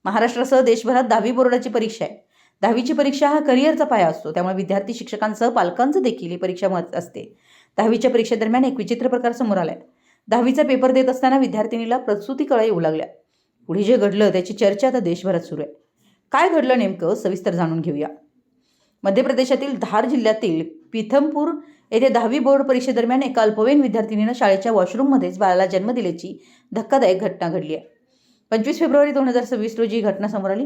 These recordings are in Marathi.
महाराष्ट्रासह देशभरात 10वी बोर्डाची परीक्षा आहे. 10वीची परीक्षा हा करिअरचा पाया असतो. त्यामुळे विद्यार्थी, शिक्षकांसह पालकांचं देखील ही परीक्षा महत्त्वाची असते. 10वीच्या परीक्षेदरम्यान एक विचित्र प्रकार समोर आलाय. 10वीचा पेपर देत असताना विद्यार्थिनीला प्रसूती कळा येऊ लागल्या. पुढे जे घडलं त्याची चर्चा आता देशभरात सुरू आहे. काय घडलं नेमकं, सविस्तर जाणून घेऊया. मध्य प्रदेशातील धार जिल्ह्यातील पीथमपूर येथे 10वी बोर्ड परीक्षेदरम्यान एका अल्पवयीन विद्यार्थिनीनं शाळेच्या वॉशरूममध्येच बाळाला जन्म दिल्याची धक्कादायक घटना घडली आहे. 25 फेब्रुवारी 2026 रोजी ही घटना समोर आली.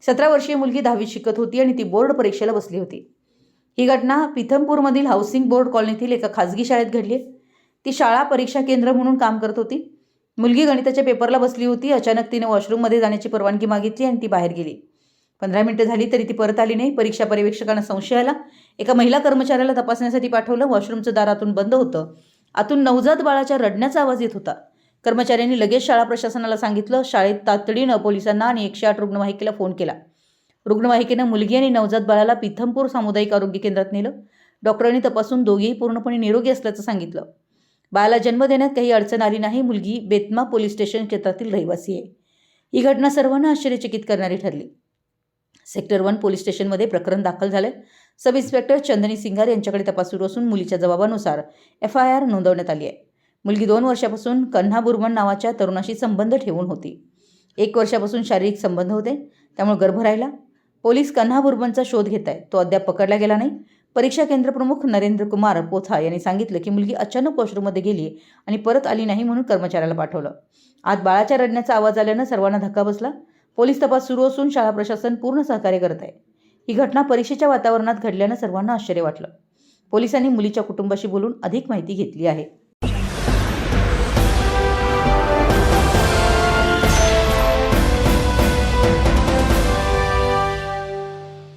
17 वर्षीय मुलगी 10वीत शिकत होती आणि ती बोर्ड परीक्षेला बसली होती. ही घटना पीथमपूरमधील हाऊसिंग बोर्ड कॉलनीतील एका खाजगी शाळेत घडली. ती शाळा परीक्षा केंद्र म्हणून काम करत होती. मुलगी गणिताच्या पेपरला बसली होती. अचानक तिने वॉशरूममध्ये जाण्याची परवानगी मागितली आणि ती बाहेर गेली. 15 मिनिटं झाली तरी ती परत आली नाही. परीक्षा पर्यवेक्षकांना संशय आला. एका महिला कर्मचाऱ्याला तपासण्यासाठी पाठवलं. वॉशरूमचं दार आतून बंद होतं. आतून नवजात बाळाच्या रडण्याचा आवाज येत होता. कर्मचाऱ्यांनी लगेच शाळा प्रशासनाला सांगितलं. शाळेत तातडीनं पोलिसांना आणि 108 रुग्णवाहिकेला फोन केला. रुग्णवाहिकेनं मुलगी आणि नवजात बाळाला पीथमपूर सामुदायिक आरोग्य केंद्रात नेलं. डॉक्टरांनी तपासून दोघेही पूर्णपणे निरोगी असल्याचं सांगितलं. बाळाला जन्म देण्यात काही अडचण आली नाही. मुलगी बेतमा पोलीस स्टेशन क्षेत्रातील रहिवासी आहे. ही घटना सर्वांना आश्चर्यचकित करणारी ठरली. सेक्टर 1 पोलीस स्टेशनमध्ये प्रकरण दाखल झाले. सब इन्स्पेक्टर चंदनी सिंगार यांच्याकडे तपास सुरू असून मुलीच्या जबाबानुसार FIR नोंदवण्यात आली आहे. मुलगी 2 वर्षापासून कन्हा बुरमन नावाच्या तरुणाशी संबंध ठेवून होती. 1 वर्षापासून शारीरिक संबंध होते, त्यामुळे गर्भ राहिला. पोलीस कन्हा बुरमनचा शोध घेत आहेत. तो अद्याप पकडला गेला नाही. परीक्षा केंद्र प्रमुख नरेंद्र कुमार पोथा यांनी सांगितलं की मुलगी अचानक वॉशरूममध्ये गेली आणि परत आली नाही म्हणून कर्मचाऱ्याला पाठवलं. आत बाळाच्या रडण्याचा आवाज आल्यानं सर्वांना धक्का बसला. पोलीस तपास सुरू असून शाळा प्रशासन पूर्ण सहकार्य करत आहे. ही घटना परीक्षेच्या वातावरणात घडल्यानं सर्वांना आश्चर्य वाटलं. पोलिसांनी मुलीच्या कुटुंबाशी बोलून अधिक माहिती घेतली आहे.